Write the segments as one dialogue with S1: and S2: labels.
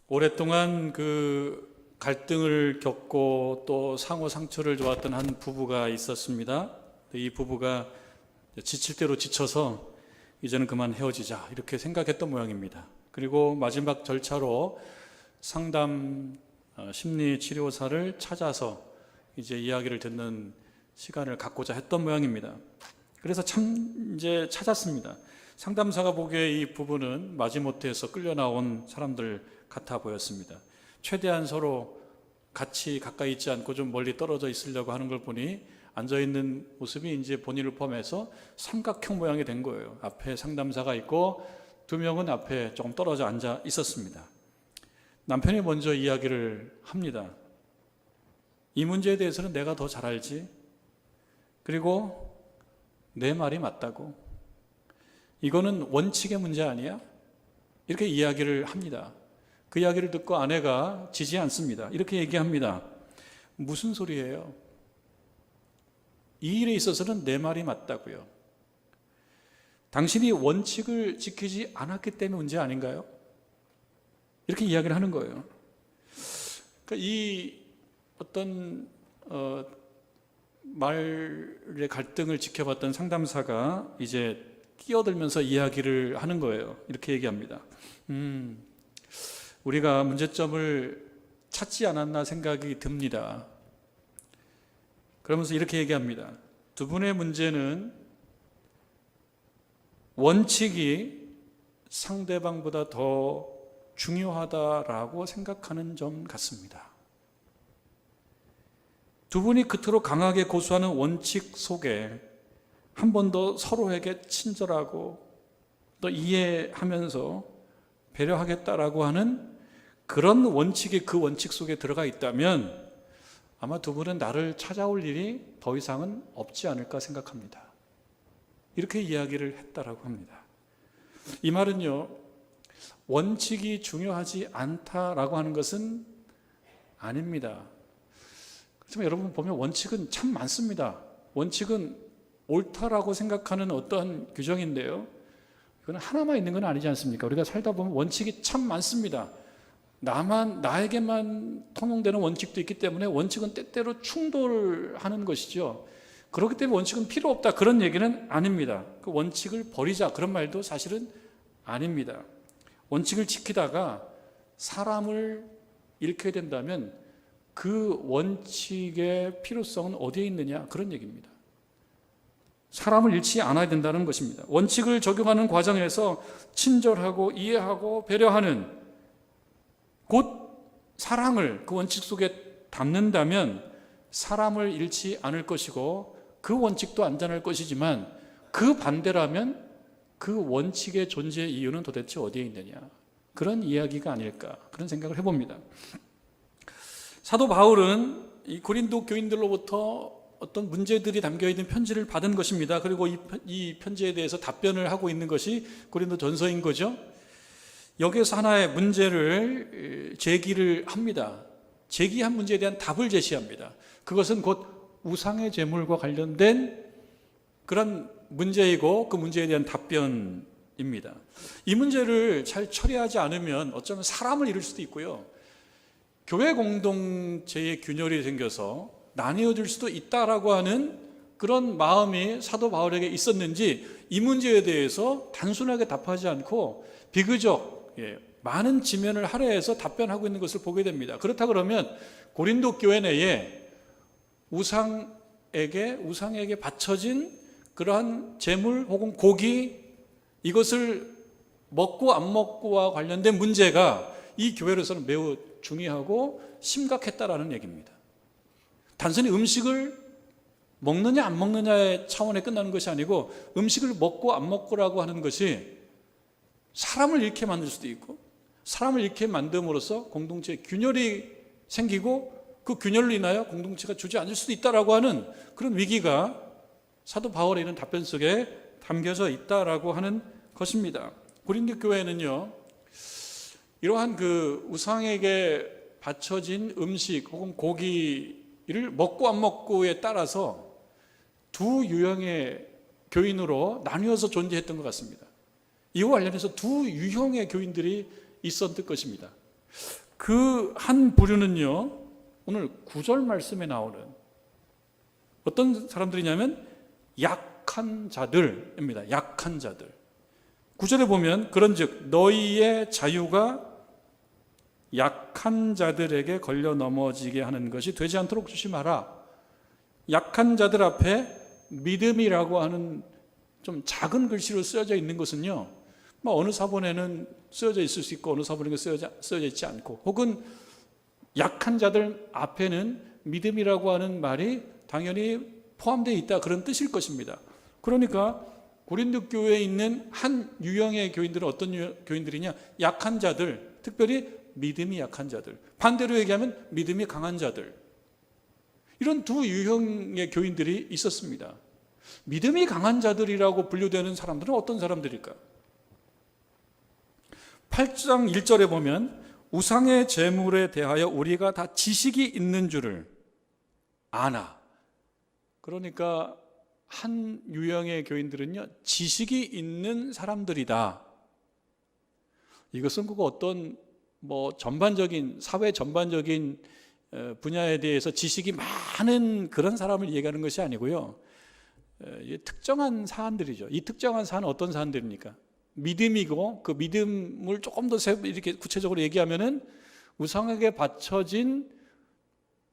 S1: 오랫동안 그 갈등을 겪고 또 상호 상처를 좋았던 한 부부가 있었습니다. 이 부부가 지칠 대로 지쳐서 이제는 그만 헤어지자 이렇게 생각했던 모양입니다. 그리고 마지막 절차로 상담 심리치료사를 찾아서 이제 이야기를 듣는 시간을 갖고자 했던 모양입니다. 그래서 참 이제 찾았습니다. 상담사가 보기에 이 부부는 마지못해서 끌려 나온 사람들 같아 보였습니다. 최대한 서로 같이 가까이 있지 않고 좀 멀리 떨어져 있으려고 하는 걸 보니 앉아있는 모습이 이제 본인을 포함해서 삼각형 모양이 된 거예요. 앞에 상담사가 있고 두 명은 앞에 조금 떨어져 앉아 있었습니다. 남편이 먼저 이야기를 합니다. 이 문제에 대해서는 내가 더 잘 알지. 그리고 내 말이 맞다고. 이거는 원칙의 문제 아니야? 이렇게 이야기를 합니다. 그 이야기를 듣고 아내가 지지 않습니다. 이렇게 얘기합니다. 무슨 소리예요? 이 일에 있어서는 내 말이 맞다고요. 당신이 원칙을 지키지 않았기 때문에 문제 아닌가요? 이렇게 이야기를 하는 거예요. 그러니까 이 어떤 말의 갈등을 지켜봤던 상담사가 이제 끼어들면서 이야기를 하는 거예요. 이렇게 얘기합니다. 우리가 문제점을 찾지 않았나 생각이 듭니다. 그러면서 이렇게 얘기합니다. 두 분의 문제는 원칙이 상대방보다 더 중요하다라고 생각하는 점 같습니다. 두 분이 그토록 강하게 고수하는 원칙 속에 한 번 더 서로에게 친절하고 또 이해하면서 배려하겠다라고 하는 그런 원칙이 그 원칙 속에 들어가 있다면 아마 두 분은 나를 찾아올 일이 더 이상은 없지 않을까 생각합니다. 이렇게 이야기를 했다라고 합니다. 이 말은요, 원칙이 중요하지 않다라고 하는 것은 아닙니다. 그렇지만 여러분 보면 원칙은 참 많습니다. 원칙은 옳다라고 생각하는 어떠한 규정인데요, 이건 하나만 있는 건 아니지 않습니까? 우리가 살다 보면 원칙이 참 많습니다. 나에게만 통용되는 원칙도 있기 때문에 원칙은 때때로 충돌하는 것이죠. 그렇기 때문에 원칙은 필요 없다, 그런 얘기는 아닙니다. 그 원칙을 버리자, 그런 말도 사실은 아닙니다. 원칙을 지키다가 사람을 잃게 된다면 그 원칙의 필요성은 어디에 있느냐, 그런 얘기입니다. 사람을 잃지 않아야 된다는 것입니다. 원칙을 적용하는 과정에서 친절하고 이해하고 배려하는, 곧 사랑을 그 원칙 속에 담는다면 사람을 잃지 않을 것이고 그 원칙도 안전할 것이지만, 그 반대라면 그 원칙의 존재의 이유는 도대체 어디에 있느냐, 그런 이야기가 아닐까, 그런 생각을 해봅니다. 사도 바울은 이 고린도 교인들로부터 어떤 문제들이 담겨있는 편지를 받은 것입니다. 그리고 이 편지에 대해서 답변을 하고 있는 것이 고린도 전서인 거죠. 여기에서 하나의 문제를 제기를 합니다. 제기한 문제에 대한 답을 제시합니다. 그것은 곧 우상의 제물과 관련된 그런 문제이고 그 문제에 대한 답변입니다. 이 문제를 잘 처리하지 않으면 어쩌면 사람을 잃을 수도 있고요, 교회 공동체의 균열이 생겨서 나뉘어질 수도 있다라고 하는 그런 마음이 사도 바울에게 있었는지 이 문제에 대해서 단순하게 답하지 않고 비교적 많은 지면을 할애해서 답변하고 있는 것을 보게 됩니다. 그렇다 그러면 고린도 교회 내에 우상에게 바쳐진 그러한 제물 혹은 고기, 이것을 먹고 안 먹고와 관련된 문제가 이 교회로서는 매우 중요하고 심각했다라는 얘기입니다. 단순히 음식을 먹느냐 안 먹느냐의 차원에 끝나는 것이 아니고, 음식을 먹고 안 먹고라고 하는 것이 사람을 잃게 만들 수도 있고, 사람을 잃게 만듦으로써 공동체에 균열이 생기고 그 균열로 인하여 공동체가 주저앉을 수도 있다라고 하는 그런 위기가 사도 바울의 이런 답변 속에 담겨져 있다라고 하는 것입니다. 고린도 교회는요, 이러한 그 우상에게 바쳐진 음식 혹은 고기를 먹고 안 먹고에 따라서 두 유형의 교인으로 나뉘어서 존재했던 것 같습니다. 이와 관련해서 두 유형의 교인들이 있었을 것입니다. 그 한 부류는요, 오늘 9절 말씀에 나오는 어떤 사람들이냐면 약한 자들입니다. 약한 자들. 9절에 보면 그런즉 너희의 자유가 약한 자들에게 걸려 넘어지게 하는 것이 되지 않도록 조심하라. 약한 자들 앞에 믿음이라고 하는 좀 작은 글씨로 쓰여져 있는 것은요, 어느 사본에는 쓰여져 있을 수 있고 어느 사본에는 쓰여져 있지 않고, 혹은 약한 자들 앞에는 믿음이라고 하는 말이 당연히 포함되어 있다, 그런 뜻일 것입니다. 그러니까 고린도 교회에 있는 한 유형의 교인들은 어떤 교인들이냐? 약한 자들, 특별히 믿음이 약한 자들, 반대로 얘기하면 믿음이 강한 자들, 이런 두 유형의 교인들이 있었습니다. 믿음이 강한 자들이라고 분류되는 사람들은 어떤 사람들일까? 8장 1절에 보면 우상의 제물에 대하여 우리가 다 지식이 있는 줄을 아나. 그러니까 한 유형의 교인들은요, 지식이 있는 사람들이다. 이것은 어떤 전반적인, 사회 전반적인 분야에 대해서 지식이 많은 그런 사람을 얘기하는 것이 아니고요, 특정한 사안들이죠. 이 특정한 사안은 어떤 사안들입니까? 믿음이고, 그 믿음을 조금 더 이렇게 구체적으로 얘기하면은 우상에게 바쳐진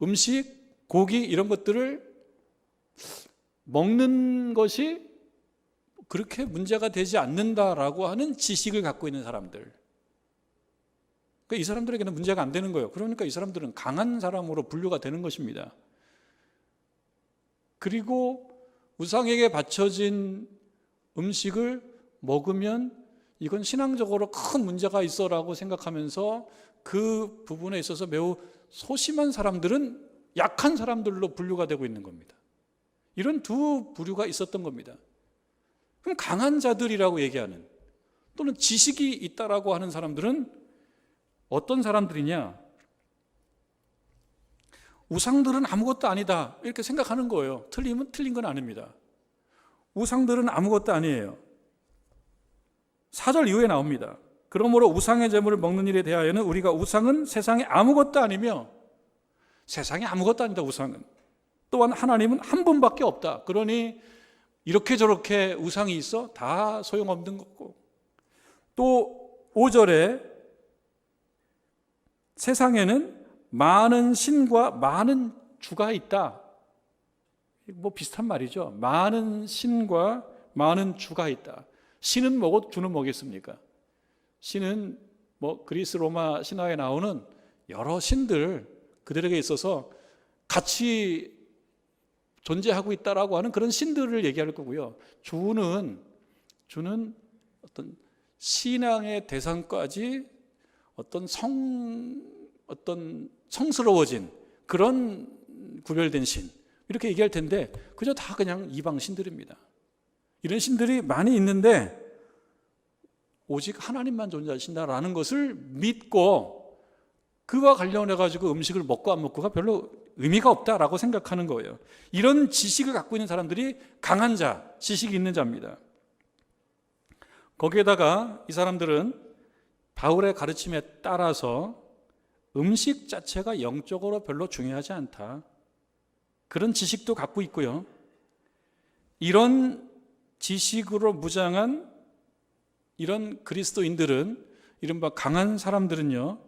S1: 음식, 고기, 이런 것들을 먹는 것이 그렇게 문제가 되지 않는다라고 하는 지식을 갖고 있는 사람들. 그러니까 이 사람들에게는 문제가 안 되는 거예요. 그러니까 이 사람들은 강한 사람으로 분류가 되는 것입니다. 그리고 우상에게 바쳐진 음식을 먹으면 이건 신앙적으로 큰 문제가 있어라고 생각하면서 그 부분에 있어서 매우 소심한 사람들은 약한 사람들로 분류가 되고 있는 겁니다. 이런 두 부류가 있었던 겁니다. 그럼 강한 자들이라고 얘기하는, 또는 지식이 있다라고 하는 사람들은 어떤 사람들이냐? 우상들은 아무것도 아니다, 이렇게 생각하는 거예요. 틀리면 틀린 건 아닙니다. 우상들은 아무것도 아니에요. 4절 이후에 나옵니다. 그러므로 우상의 제물을 먹는 일에 대하여는 우리가 우상은 세상에 아무것도 아니며, 세상에 아무것도 아니다, 우상은. 또한 하나님은 한 분밖에 없다. 그러니 이렇게 저렇게 우상이 있어? 다 소용없는 거고. 또 5절에 세상에는 많은 신과 많은 주가 있다. 비슷한 말이죠. 많은 신과 많은 주가 있다. 신은 뭐고 주는 뭐겠습니까? 신은 그리스 로마 신화에 나오는 여러 신들, 그들에게 있어서 같이 존재하고 있다라고 하는 그런 신들을 얘기할 거고요. 주는 어떤 신앙의 대상까지 어떤 성스러워진 그런 구별된 신, 이렇게 얘기할 텐데, 그저 다 그냥 이방 신들입니다. 이런 신들이 많이 있는데 오직 하나님만 존재하신다라는 것을 믿고 그와 관련해 가지고 음식을 먹고 안 먹고가 별로 의미가 없다라고 생각하는 거예요. 이런 지식을 갖고 있는 사람들이 강한 자, 지식이 있는 자입니다. 거기에다가 이 사람들은 바울의 가르침에 따라서 음식 자체가 영적으로 별로 중요하지 않다, 그런 지식도 갖고 있고요. 이런 지식으로 무장한 이런 그리스도인들은, 이른바 강한 사람들은요,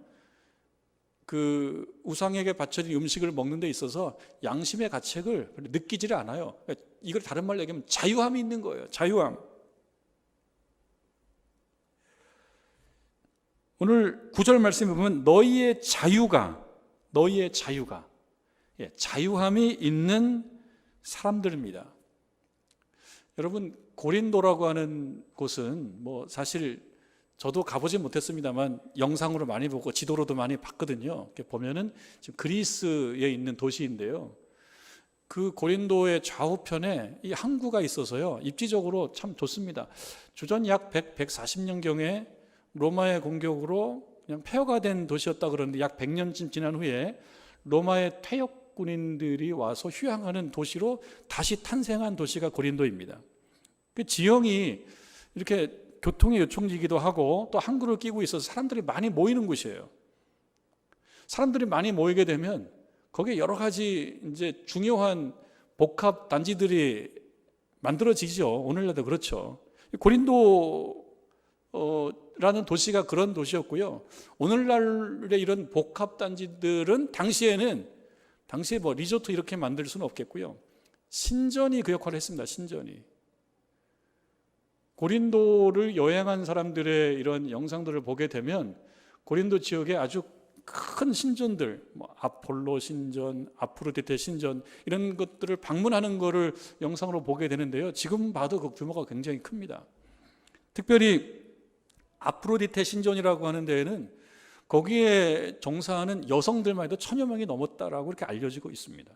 S1: 그 우상에게 바쳐진 음식을 먹는 데 있어서 양심의 가책을 느끼지를 않아요. 이걸 다른 말로 얘기하면 자유함이 있는 거예요. 자유함. 오늘 9절 말씀에 보면 너희의 자유가 자유함이 있는 사람들입니다. 여러분, 고린도라고 하는 곳은 사실 저도 가보진 못했습니다만 영상으로 많이 보고 지도로도 많이 봤거든요. 이렇게 보면은 지금 그리스에 있는 도시인데요. 그 고린도의 좌우편에 이 항구가 있어서요, 입지적으로 참 좋습니다. 주전 약 140년경에 로마의 공격으로 그냥 폐허가 된 도시였다 그러는데, 약 100년쯤 지난 후에 로마의 퇴역군인들이 와서 휴양하는 도시로 다시 탄생한 도시가 고린도입니다. 그 지형이 이렇게 교통의 요충지이기도 하고 또 항구를 끼고 있어서 사람들이 많이 모이는 곳이에요. 사람들이 많이 모이게 되면 거기에 여러 가지 이제 중요한 복합 단지들이 만들어지죠. 오늘날도 그렇죠. 고린도라는 도시가 그런 도시였고요. 오늘날의 이런 복합 단지들은 당시에 뭐 리조트 이렇게 만들 수는 없겠고요. 신전이 그 역할을 했습니다. 신전이. 고린도를 여행한 사람들의 이런 영상들을 보게 되면 고린도 지역에 아주 큰 신전들, 뭐 아폴로 신전, 아프로디테 신전 이런 것들을 방문하는 것을 영상으로 보게 되는데요. 지금 봐도 그 규모가 굉장히 큽니다. 특별히 아프로디테 신전이라고 하는 데에는 거기에 종사하는 여성들만 해도 1000여 명이 넘었다라고 이렇게 알려지고 있습니다.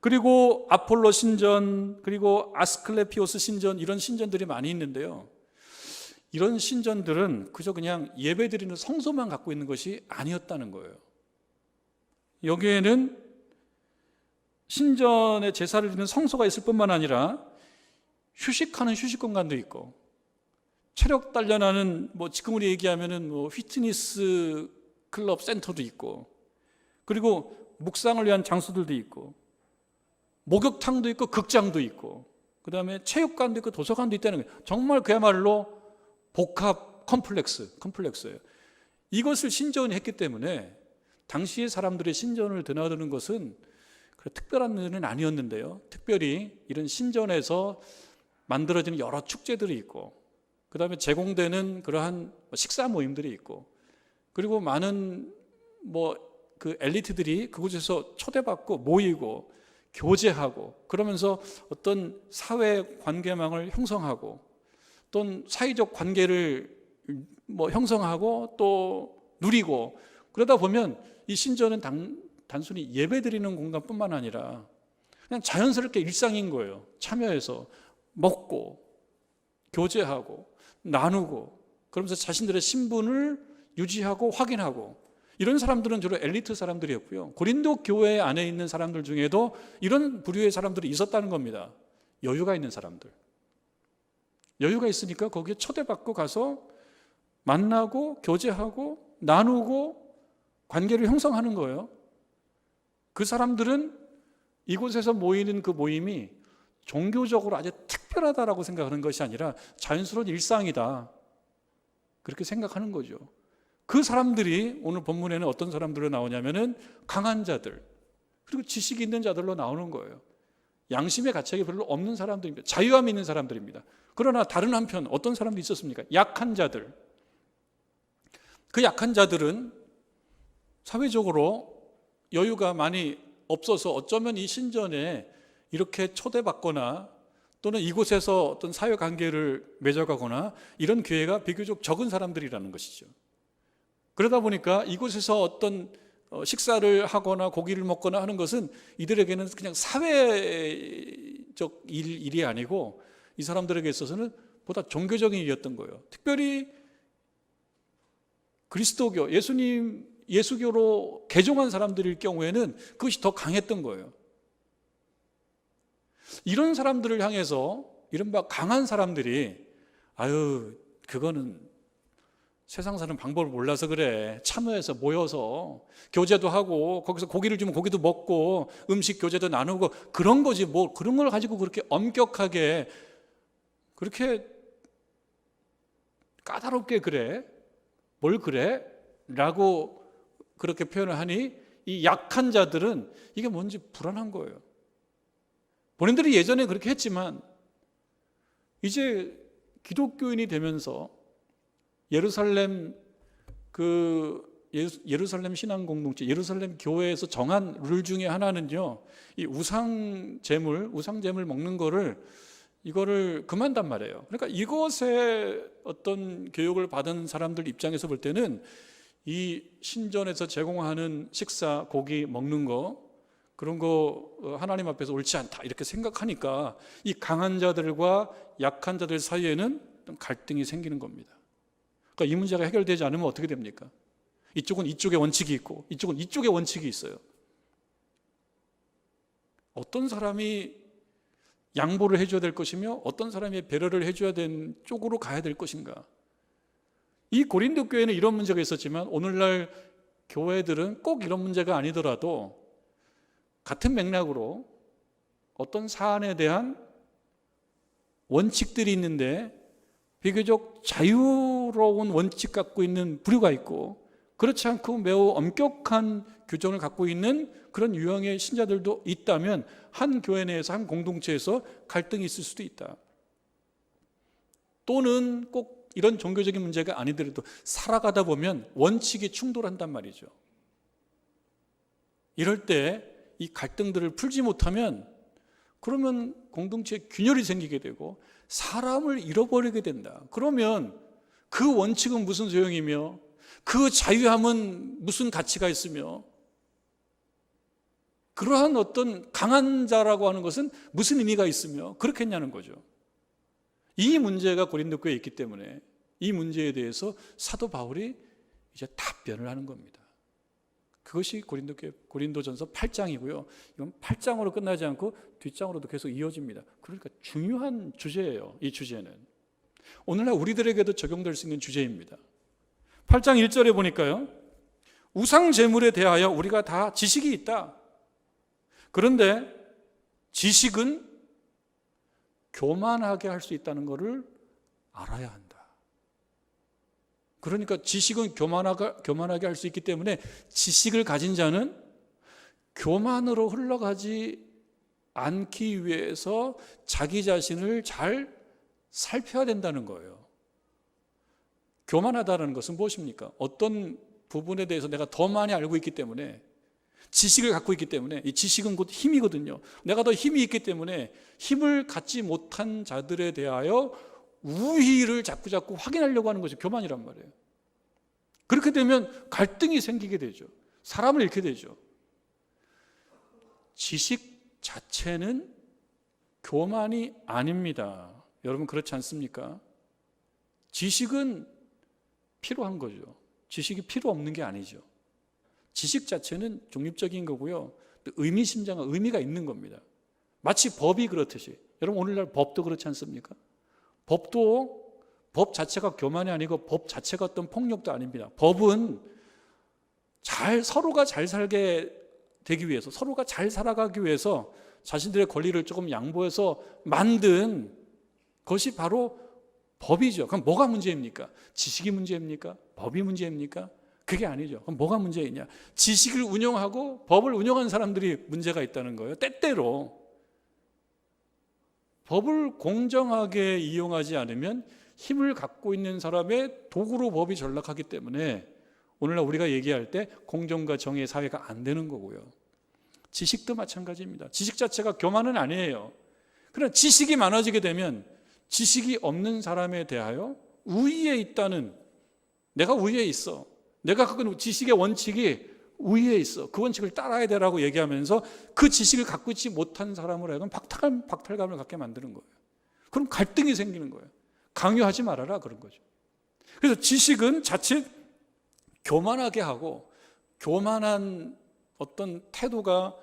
S1: 그리고 아폴로 신전, 그리고 아스클레피오스 신전 이런 신전들이 많이 있는데요. 이런 신전들은 그저 그냥 예배드리는 성소만 갖고 있는 것이 아니었다는 거예요. 여기에는 신전에 제사를 드리는 성소가 있을 뿐만 아니라 휴식하는 휴식 공간도 있고, 체력 단련하는 뭐 지금 우리 얘기하면은 뭐 피트니스 클럽 센터도 있고, 그리고 묵상을 위한 장소들도 있고, 목욕탕도 있고, 극장도 있고, 그 다음에 체육관도 있고, 도서관도 있다는 거예요. 정말 그야말로 복합 컴플렉스예요. 이것을 신전이 했기 때문에 당시의 사람들의 신전을 드나드는 것은 특별한 일은 아니었는데요. 특별히 이런 신전에서 만들어지는 여러 축제들이 있고, 그 다음에 제공되는 그러한 식사 모임들이 있고, 그리고 많은 그 엘리트들이 그곳에서 초대받고 모이고 교제하고, 그러면서 어떤 사회 관계망을 형성하고, 또는 사회적 관계를 형성하고 또 누리고, 그러다 보면 이 신전은 단순히 예배드리는 공간뿐만 아니라 그냥 자연스럽게 일상인 거예요. 참여해서 먹고 교제하고 나누고, 그러면서 자신들의 신분을 유지하고 확인하고, 이런 사람들은 주로 엘리트 사람들이었고요. 고린도 교회 안에 있는 사람들 중에도 이런 부류의 사람들이 있었다는 겁니다. 여유가 있는 사람들. 여유가 있으니까 거기에 초대받고 가서 만나고 교제하고 나누고 관계를 형성하는 거예요. 그 사람들은 이곳에서 모이는 그 모임이 종교적으로 아주 특별하다라고 생각하는 것이 아니라 자연스러운 일상이다, 그렇게 생각하는 거죠. 그 사람들이 오늘 본문에는 어떤 사람들로 나오냐면은 강한 자들, 그리고 지식이 있는 자들로 나오는 거예요. 양심의 가책이 별로 없는 사람들입니다. 자유함이 있는 사람들입니다. 그러나 다른 한편 어떤 사람도 있었습니까? 약한 자들. 그 약한 자들은 사회적으로 여유가 많이 없어서 어쩌면 이 신전에 이렇게 초대받거나 또는 이곳에서 어떤 사회관계를 맺어가거나 이런 기회가 비교적 적은 사람들이라는 것이죠. 그러다 보니까 이곳에서 어떤 식사를 하거나 고기를 먹거나 하는 것은 이들에게는 그냥 사회적 일이 아니고 이 사람들에게 있어서는 보다 종교적인 일이었던 거예요. 특별히 그리스도교, 예수교로 개종한 사람들일 경우에는 그것이 더 강했던 거예요. 이런 사람들을 향해서 이른바 강한 사람들이 그거는 세상 사는 방법을 몰라서 그래, 참여해서 모여서 교제도 하고 거기서 고기를 주면 고기도 먹고 음식 교제도 나누고 그런 거지, 뭐 그런 걸 가지고 그렇게 엄격하게 그렇게 까다롭게 그래? 뭘 그래? 라고 그렇게 표현을 하니 이 약한 자들은 이게 뭔지 불안한 거예요. 본인들이 예전에 그렇게 했지만 이제 기독교인이 되면서 예루살렘 신앙 공동체, 예루살렘 교회에서 정한 룰 중에 하나는요, 이 우상 제물 먹는 이거를 금한단 말이에요. 그러니까 이것에 어떤 교육을 받은 사람들 입장에서 볼 때는 이 신전에서 제공하는 식사, 고기 먹는 거, 그런 거 하나님 앞에서 옳지 않다 이렇게 생각하니까 이 강한 자들과 약한 자들 사이에는 갈등이 생기는 겁니다. 그러니까 이 문제가 해결되지 않으면 어떻게 됩니까? 이쪽은 이쪽의 원칙이 있고 이쪽은 이쪽의 원칙이 있어요. 어떤 사람이 양보를 해줘야 될 것이며 어떤 사람이 배려를 해줘야 되는 쪽으로 가야 될 것인가? 이 고린도 교회는 이런 문제가 있었지만 오늘날 교회들은 꼭 이런 문제가 아니더라도 같은 맥락으로 어떤 사안에 대한 원칙들이 있는데 비교적 자유로운 원칙 갖고 있는 부류가 있고, 그렇지 않고 매우 엄격한 규정을 갖고 있는 그런 유형의 신자들도 있다면 한 교회 내에서, 한 공동체에서 갈등이 있을 수도 있다. 또는 꼭 이런 종교적인 문제가 아니더라도 살아가다 보면 원칙이 충돌한단 말이죠. 이럴 때 이 갈등들을 풀지 못하면 그러면 공동체에 균열이 생기게 되고 사람을 잃어버리게 된다. 그러면 그 원칙은 무슨 소용이며 그 자유함은 무슨 가치가 있으며 그러한 어떤 강한 자라고 하는 것은 무슨 의미가 있으며 그렇겠냐는 거죠. 이 문제가 고린도 교회에 있기 때문에 이 문제에 대해서 사도 바울이 이제 답변을 하는 겁니다. 그것이 고린도전서 8장이고요. 이건 8장으로 끝나지 않고 뒷장으로도 계속 이어집니다. 그러니까 중요한 주제예요. 이 주제는 오늘날 우리들에게도 적용될 수 있는 주제입니다. 8장 1절에 보니까요, 우상 제물에 대하여 우리가 다 지식이 있다. 그런데 지식은 교만하게 할 수 있다는 것을 알아야 한다. 그러니까 지식은 교만하게 할 수 있기 때문에 지식을 가진 자는 교만으로 흘러가지 않기 위해서 자기 자신을 잘 살펴야 된다는 거예요. 교만하다는 것은 무엇입니까? 어떤 부분에 대해서 내가 더 많이 알고 있기 때문에, 지식을 갖고 있기 때문에, 이 지식은 곧 힘이거든요. 내가 더 힘이 있기 때문에 힘을 갖지 못한 자들에 대하여 우위를 자꾸 확인하려고 하는 것이 교만이란 말이에요. 그렇게 되면 갈등이 생기게 되죠. 사람을 잃게 되죠. 지식 자체는 교만이 아닙니다. 여러분 그렇지 않습니까? 지식은 필요한 거죠. 지식이 필요 없는 게 아니죠. 지식 자체는 중립적인 거고요. 또 의미심장한 의미가 있는 겁니다. 마치 법이 그렇듯이, 여러분 오늘날 법도 그렇지 않습니까? 법도 법 자체가 교만이 아니고 법 자체가 어떤 폭력도 아닙니다. 법은 서로가 잘 살게 되기 위해서, 서로가 잘 살아가기 위해서 자신들의 권리를 조금 양보해서 만든 것이 바로 법이죠. 그럼 뭐가 문제입니까? 지식이 문제입니까? 법이 문제입니까? 그게 아니죠. 그럼 뭐가 문제이냐? 지식을 운영하고 법을 운영하는 사람들이 문제가 있다는 거예요. 때때로 법을 공정하게 이용하지 않으면 힘을 갖고 있는 사람의 도구로 법이 전락하기 때문에 오늘날 우리가 얘기할 때 공정과 정의의 사회가 안 되는 거고요. 지식도 마찬가지입니다. 지식 자체가 교만은 아니에요. 그러나 지식이 많아지게 되면 지식이 없는 사람에 대하여 우위에 있다는, 내가 우위에 있어, 내가 갖고 지식의 원칙이 우위에 있어, 그 원칙을 따라야 되라고 얘기하면서 그 지식을 갖고 있지 못한 사람으로 하여금 박탈감을 갖게 만드는 거예요. 그럼 갈등이 생기는 거예요. 강요하지 말아라, 그런 거죠. 그래서 지식은 자칫 교만하게 하고, 교만한 어떤 태도가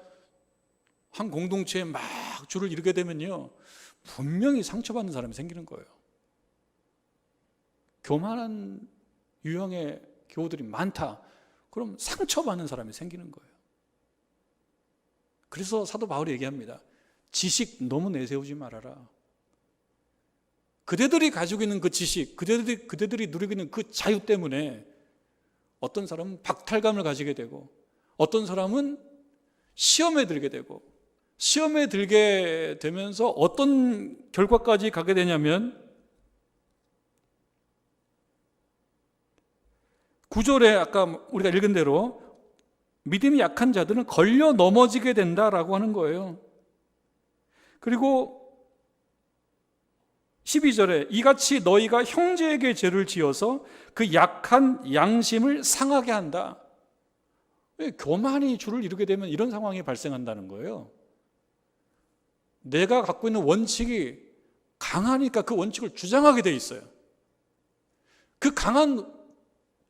S1: 한 공동체에 막 줄을 이루게 되면요, 분명히 상처받는 사람이 생기는 거예요. 교만한 유형의 교우들이 많다. 그럼 상처받는 사람이 생기는 거예요. 그래서 사도 바울이 얘기합니다. 지식 너무 내세우지 말아라. 그대들이 가지고 있는 그 지식, 그대들이 누리고 있는 그 자유 때문에 어떤 사람은 박탈감을 가지게 되고, 어떤 사람은 시험에 들게 되고, 시험에 들게 되면서 어떤 결과까지 가게 되냐면 9절에 아까 우리가 읽은 대로 믿음이 약한 자들은 걸려 넘어지게 된다라고 하는 거예요. 그리고 12절에 이같이 너희가 형제에게 죄를 지어서 그 약한 양심을 상하게 한다. 교만이 줄을 이루게 되면 이런 상황이 발생한다는 거예요. 내가 갖고 있는 원칙이 강하니까 그 원칙을 주장하게 돼 있어요. 그 강한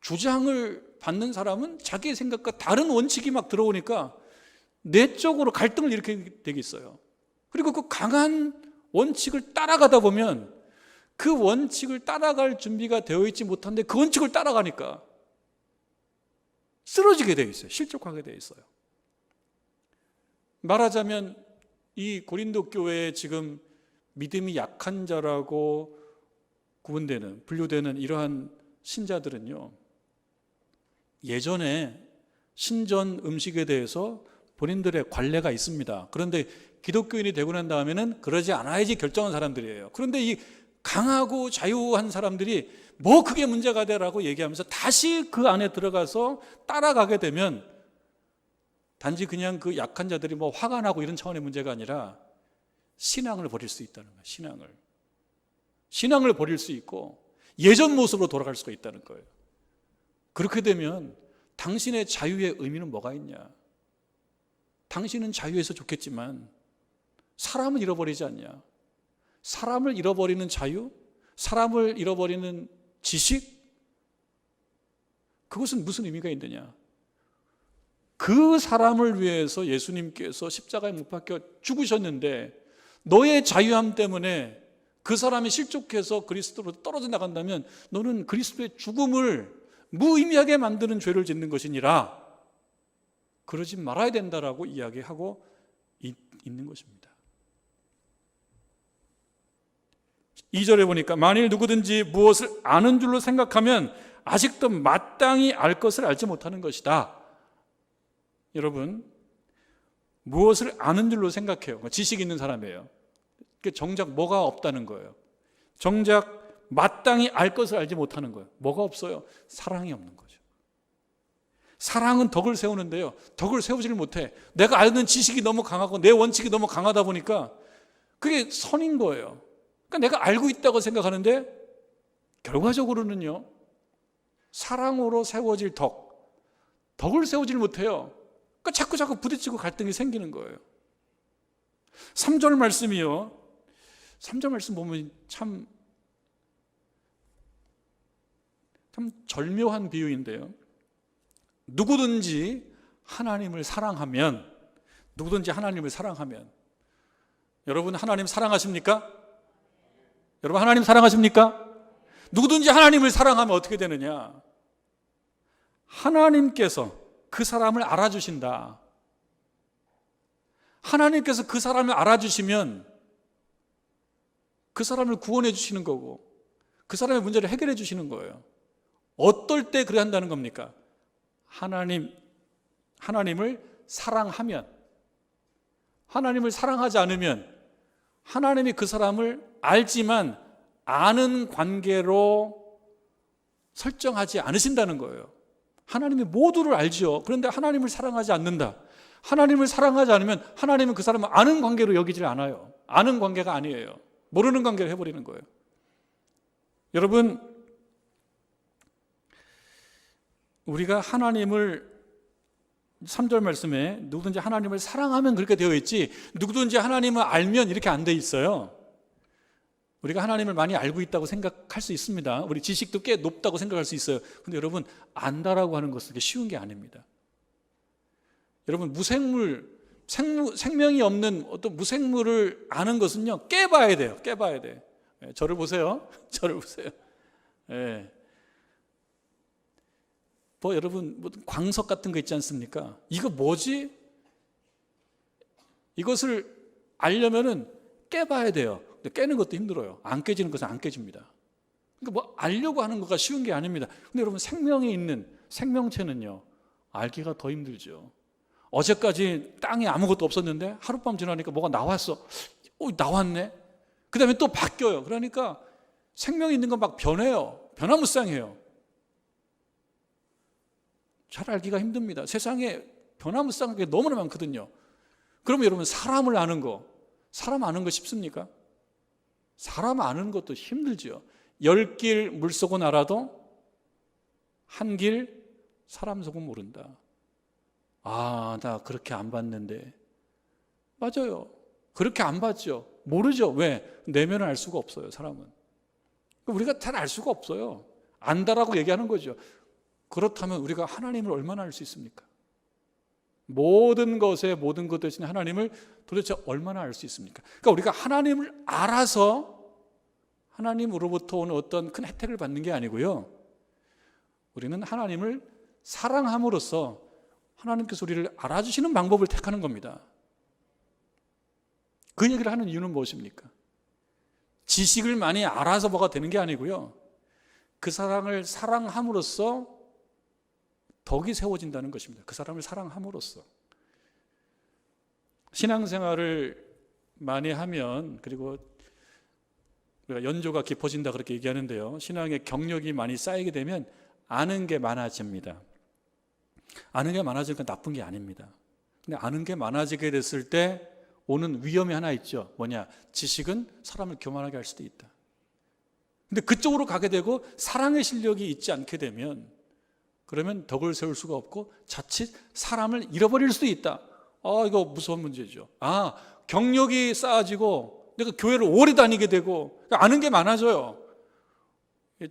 S1: 주장을 받는 사람은 자기의 생각과 다른 원칙이 막 들어오니까 내적으로 갈등을 일으키게 되겠어요. 그리고 그 강한 원칙을 따라가다 보면 그 원칙을 따라갈 준비가 되어 있지 못한데 그 원칙을 따라가니까 쓰러지게 되어 있어요. 실족하게 되어 있어요. 말하자면 이 고린도 교회에 지금 믿음이 약한 자라고 분류되는 이러한 신자들은요, 예전에 신전 음식에 대해서 본인들의 관례가 있습니다. 그런데 기독교인이 되고 난 다음에는 그러지 않아야지 결정한 사람들이에요. 그런데 이 강하고 자유한 사람들이 뭐 그게 문제가 되라고 얘기하면서 다시 그 안에 들어가서 따라가게 되면 단지 그냥 그 약한 자들이 뭐 화가 나고 이런 차원의 문제가 아니라 신앙을 버릴 수 있다는 거예요. 신앙을 버릴 수 있고 예전 모습으로 돌아갈 수가 있다는 거예요. 그렇게 되면 당신의 자유의 의미는 뭐가 있냐? 당신은 자유에서 좋겠지만 사람을 잃어버리지 않냐? 사람을 잃어버리는 자유? 사람을 잃어버리는 지식? 그것은 무슨 의미가 있느냐? 그 사람을 위해서 예수님께서 십자가에 못 박혀 죽으셨는데 너의 자유함 때문에 그 사람이 실족해서 그리스도로 떨어져 나간다면 너는 그리스도의 죽음을 무의미하게 만드는 죄를 짓는 것이니라. 그러지 말아야 된다라고 이야기하고 있는 것입니다. 2절에 보니까 만일 누구든지 무엇을 아는 줄로 생각하면 아직도 마땅히 알 것을 알지 못하는 것이다. 여러분, 무엇을 아는 줄로 생각해요. 지식 있는 사람이에요. 정작 뭐가 없다는 거예요. 정작 마땅히 알 것을 알지 못하는 거예요. 뭐가 없어요? 사랑이 없는 거죠. 사랑은 덕을 세우는데요, 덕을 세우지를 못해. 내가 아는 지식이 너무 강하고 내 원칙이 너무 강하다 보니까 그게 선인 거예요. 그러니까 내가 알고 있다고 생각하는데 결과적으로는요, 사랑으로 세워질 덕을 세우질 못해요. 그러니까 자꾸 부딪히고 갈등이 생기는 거예요. 3절 말씀이요, 3절 말씀 보면 참 절묘한 비유인데요. 누구든지 하나님을 사랑하면, 여러분 하나님 사랑하십니까? 여러분 하나님 사랑하십니까? 누구든지 하나님을 사랑하면 어떻게 되느냐? 하나님께서 그 사람을 알아주신다. 하나님께서 그 사람을 알아주시면 그 사람을 구원해 주시는 거고 그 사람의 문제를 해결해 주시는 거예요. 어떨 때 그래 한다는 겁니까? 하나님을 사랑하면. 하나님을 사랑하지 않으면 하나님이 그 사람을 알지만 아는 관계로 설정하지 않으신다는 거예요. 하나님이 모두를 알죠. 그런데 하나님을 사랑하지 않는다. 하나님을 사랑하지 않으면 하나님은 그 사람을 아는 관계로 여기질 않아요. 아는 관계가 아니에요. 모르는 관계로 해버리는 거예요. 여러분, 우리가 하나님을 3절 말씀에 누구든지 하나님을 사랑하면 그렇게 되어 있지, 누구든지 하나님을 알면 이렇게 안 돼 있어요. 우리가 하나님을 많이 알고 있다고 생각할 수 있습니다. 우리 지식도 꽤 높다고 생각할 수 있어요. 근데 여러분, 안다라고 하는 것은 쉬운 게 아닙니다. 여러분, 생명이 없는 어떤 무생물을 아는 것은요, 깨봐야 돼요. 깨봐야 돼. 저를 보세요. 예. 여러분, 광석 같은 거 있지 않습니까? 이거 뭐지? 이것을 알려면은 깨봐야 돼요. 근데 깨는 것도 힘들어요. 안 깨지는 것은 안 깨집니다. 그러니까 알려고 하는 거가 쉬운 게 아닙니다. 근데 여러분, 생명이 있는 생명체는요, 알기가 더 힘들죠. 어제까지 땅에 아무것도 없었는데 하룻밤 지나니까 뭐가 나왔어. 나왔네. 그 다음에 또 바뀌어요. 그러니까 생명이 있는 건 막 변해요. 변화무쌍해요. 잘 알기가 힘듭니다. 세상에 변화무쌍한 게 너무나 많거든요. 그러면 여러분, 사람 아는 거 쉽습니까? 사람 아는 것도 힘들죠. 10길 물속은 알아도 한 길 사람 속은 모른다. 나 그렇게 안 봤는데. 맞아요. 그렇게 안 봤죠. 모르죠. 왜? 내면을 알 수가 없어요, 사람은. 우리가 잘 알 수가 없어요. 안다라고 얘기하는 거죠. 그렇다면 우리가 하나님을 얼마나 알 수 있습니까? 모든 것의 모든 것 대신 하나님을 도대체 얼마나 알 수 있습니까? 그러니까 우리가 하나님을 알아서 하나님으로부터 오는 어떤 큰 혜택을 받는 게 아니고요, 우리는 하나님을 사랑함으로써 하나님께서 우리를 알아주시는 방법을 택하는 겁니다. 그 얘기를 하는 이유는 무엇입니까? 지식을 많이 알아서 뭐가 되는 게 아니고요, 그 사랑을 사랑함으로써 덕이 세워진다는 것입니다. 그 사람을 사랑함으로써. 신앙생활을 많이 하면, 그리고 우리가 연조가 깊어진다 그렇게 얘기하는데요, 신앙의 경력이 많이 쌓이게 되면 아는 게 많아집니다. 아는 게 많아지니까 나쁜 게 아닙니다. 근데 아는 게 많아지게 됐을 때 오는 위험이 하나 있죠. 뭐냐? 지식은 사람을 교만하게 할 수도 있다. 근데 그쪽으로 가게 되고 사랑의 실력이 있지 않게 되면, 그러면 덕을 세울 수가 없고 자칫 사람을 잃어버릴 수도 있다. 이거 무서운 문제죠. 경력이 쌓아지고 내가 교회를 오래 다니게 되고 아는 게 많아져요.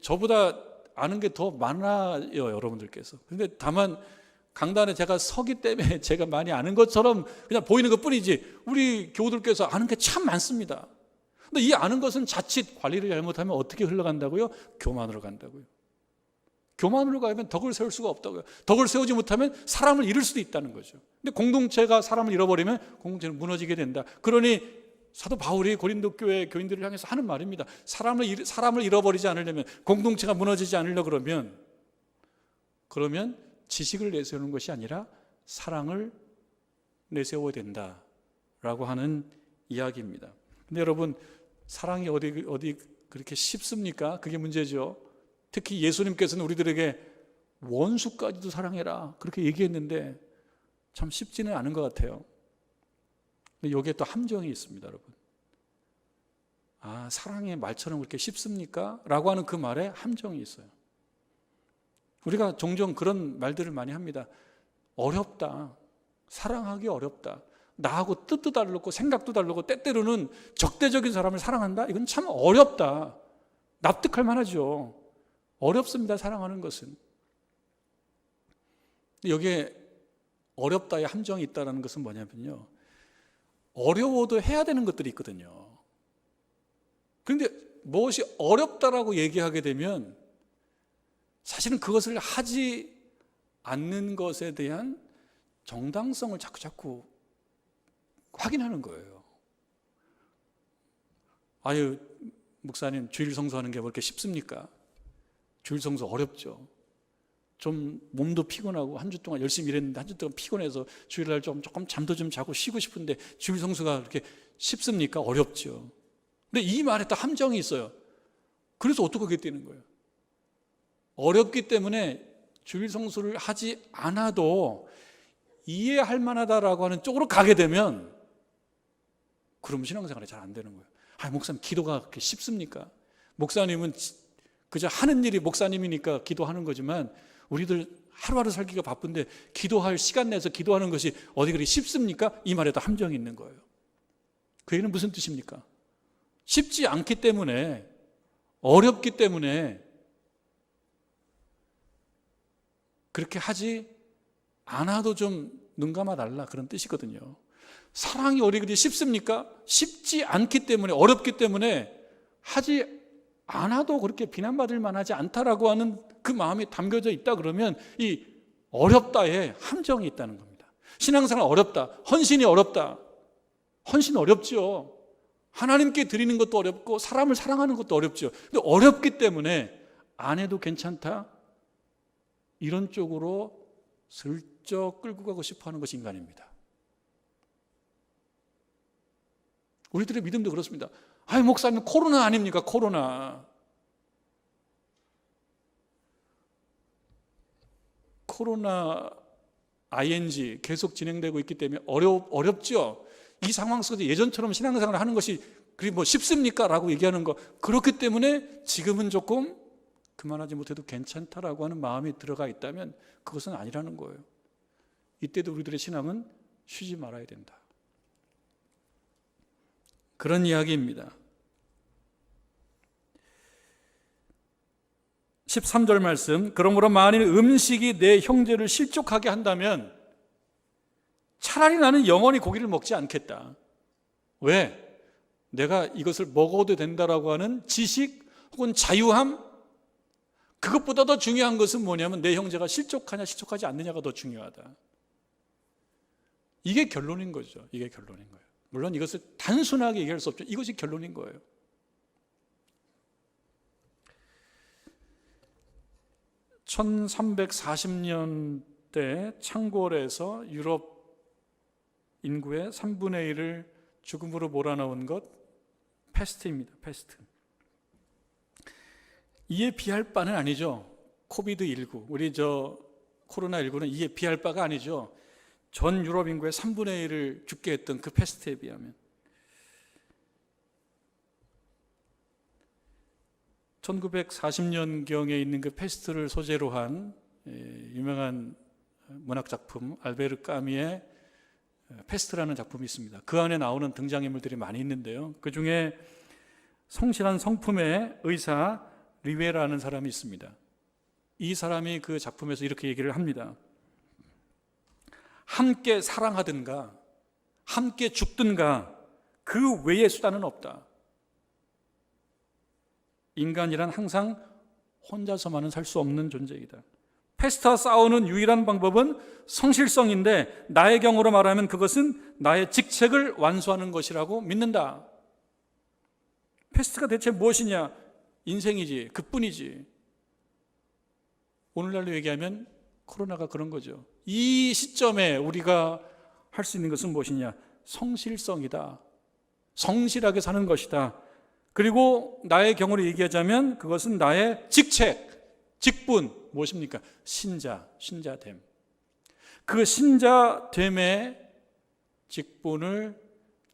S1: 저보다 아는 게 더 많아요, 여러분들께서. 근데 다만 강단에 제가 서기 때문에 제가 많이 아는 것처럼 그냥 보이는 것 뿐이지, 우리 교우들께서 아는 게 참 많습니다. 근데 이 아는 것은 자칫 관리를 잘못하면 어떻게 흘러간다고요? 교만으로 간다고요. 교만으로 가면 덕을 세울 수가 없다고요. 덕을 세우지 못하면 사람을 잃을 수도 있다는 거죠. 근데 공동체가 사람을 잃어버리면 공동체는 무너지게 된다. 그러니 사도 바울이 고린도 교회 교인들을 향해서 하는 말입니다. 사람을 잃어버리지 않으려면, 공동체가 무너지지 않으려 그러면 지식을 내세우는 것이 아니라 사랑을 내세워야 된다라고 하는 이야기입니다. 근데 여러분, 사랑이 어디 그렇게 쉽습니까? 그게 문제죠. 특히 예수님께서는 우리들에게 원수까지도 사랑해라 그렇게 얘기했는데 참 쉽지는 않은 것 같아요. 근데 여기에 또 함정이 있습니다, 여러분. 사랑의 말처럼 그렇게 쉽습니까? 라고 하는 그 말에 함정이 있어요. 우리가 종종 그런 말들을 많이 합니다. 어렵다. 사랑하기 어렵다. 나하고 뜻도 다르고 생각도 다르고 때때로는 적대적인 사람을 사랑한다? 이건 참 어렵다. 납득할 만하죠. 어렵습니다, 사랑하는 것은. 여기에 어렵다의 함정이 있다는 것은 뭐냐면요, 어려워도 해야 되는 것들이 있거든요. 그런데 무엇이 어렵다라고 얘기하게 되면 사실은 그것을 하지 않는 것에 대한 정당성을 자꾸 확인하는 거예요. 목사님, 주일 성수하는 게 뭐 이렇게 쉽습니까? 주일 성수 어렵죠. 좀 몸도 피곤하고 한 주 동안 열심히 일했는데 한 주 동안 피곤해서 주일날 조금 잠도 좀 자고 쉬고 싶은데 주일 성수가 그렇게 쉽습니까? 어렵죠. 근데 이 말에 딱 함정이 있어요. 그래서 어떻게 하게 되는 거예요? 어렵기 때문에 주일 성수를 하지 않아도 이해할 만하다라고 하는 쪽으로 가게 되면, 그러면 신앙생활이 잘 안 되는 거예요. 목사님, 기도가 그렇게 쉽습니까? 목사님은 그저 하는 일이 목사님이니까 기도하는 거지만 우리들 하루하루 살기가 바쁜데 기도할 시간 내서 기도하는 것이 어디 그리 쉽습니까? 이 말에도 함정이 있는 거예요. 그 얘기는 무슨 뜻입니까? 쉽지 않기 때문에, 어렵기 때문에 그렇게 하지 않아도 좀 눈 감아달라, 그런 뜻이거든요. 사랑이 어디 그리 쉽습니까? 쉽지 않기 때문에, 어렵기 때문에 하지 않아도 그렇게 비난받을 만하지 않다라고 하는 그 마음이 담겨져 있다 그러면 이 어렵다에 함정이 있다는 겁니다. 신앙생활 어렵다, 헌신이 어렵다. 헌신 어렵죠. 하나님께 드리는 것도 어렵고 사람을 사랑하는 것도 어렵죠. 근데 어렵기 때문에 안 해도 괜찮다, 이런 쪽으로 슬쩍 끌고 가고 싶어하는 것이 인간입니다. 우리들의 믿음도 그렇습니다. 목사님, 코로나 아닙니까? 코로나 ING 계속 진행되고 있기 때문에 어렵죠. 이 상황 속에서 예전처럼 신앙생활을 하는 것이 그리 뭐 쉽습니까? 라고 얘기하는 거, 그렇기 때문에 지금은 조금 그만하지 못해도 괜찮다라고 하는 마음이 들어가 있다면 그것은 아니라는 거예요. 이때도 우리들의 신앙은 쉬지 말아야 된다, 그런 이야기입니다. 13절 말씀, 그러므로 만일 음식이 내 형제를 실족하게 한다면 차라리 나는 영원히 고기를 먹지 않겠다. 왜? 내가 이것을 먹어도 된다라고 하는 지식 혹은 자유함, 그것보다 더 중요한 것은 뭐냐면 내 형제가 실족하냐 실족하지 않느냐가 더 중요하다. 이게 결론인 거죠. 이게 결론인 거예요. 물론 이것을 단순하게 얘기할 수 없죠. 이것이 결론인 거예요. (1340년대) 창궐에서 유럽 인구의 3분의 1을 죽음으로 몰아넣은 것, 패스트입니다. 패스트. 이에 비할 바는 아니죠. 코비드19, 우리 코로나19는 이에 비할 바가 아니죠. 전 유럽 인구의 3분의 1을 죽게 했던 그 패스트에 비하면. 1940년경에 있는 그 패스트를 소재로 한 유명한 문학작품 알베르 까뮈의 패스트라는 작품이 있습니다. 그 안에 나오는 등장인물들이 많이 있는데요. 그 중에 성실한 성품의 의사 리베라는 사람이 있습니다. 이 사람이 그 작품에서 이렇게 얘기를 합니다. 함께 사랑하든가 함께 죽든가 그 외의 수단은 없다. 인간이란 항상 혼자서만은 살 수 없는 존재이다. 패스트와 싸우는 유일한 방법은 성실성인데 나의 경우로 말하면 그것은 나의 직책을 완수하는 것이라고 믿는다. 패스트가 대체 무엇이냐? 인생이지, 그뿐이지. 오늘날로 얘기하면 코로나가 그런 거죠. 이 시점에 우리가 할 수 있는 것은 무엇이냐? 성실성이다. 성실하게 사는 것이다. 그리고 나의 경우로 얘기하자면 그것은 나의 직책, 직분, 무엇입니까? 신자됨. 그 신자됨의 직분을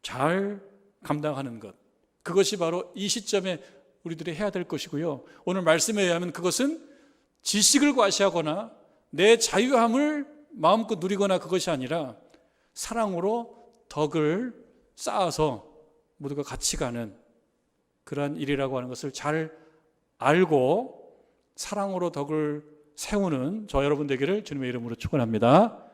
S1: 잘 감당하는 것. 그것이 바로 이 시점에 우리들이 해야 될 것이고요. 오늘 말씀에 의하면 그것은 지식을 과시하거나 내 자유함을 마음껏 누리거나 그것이 아니라 사랑으로 덕을 쌓아서 모두가 같이 가는 그러한 일이라고 하는 것을 잘 알고 사랑으로 덕을 세우는 저 여러분 되기를 주님의 이름으로 축원합니다.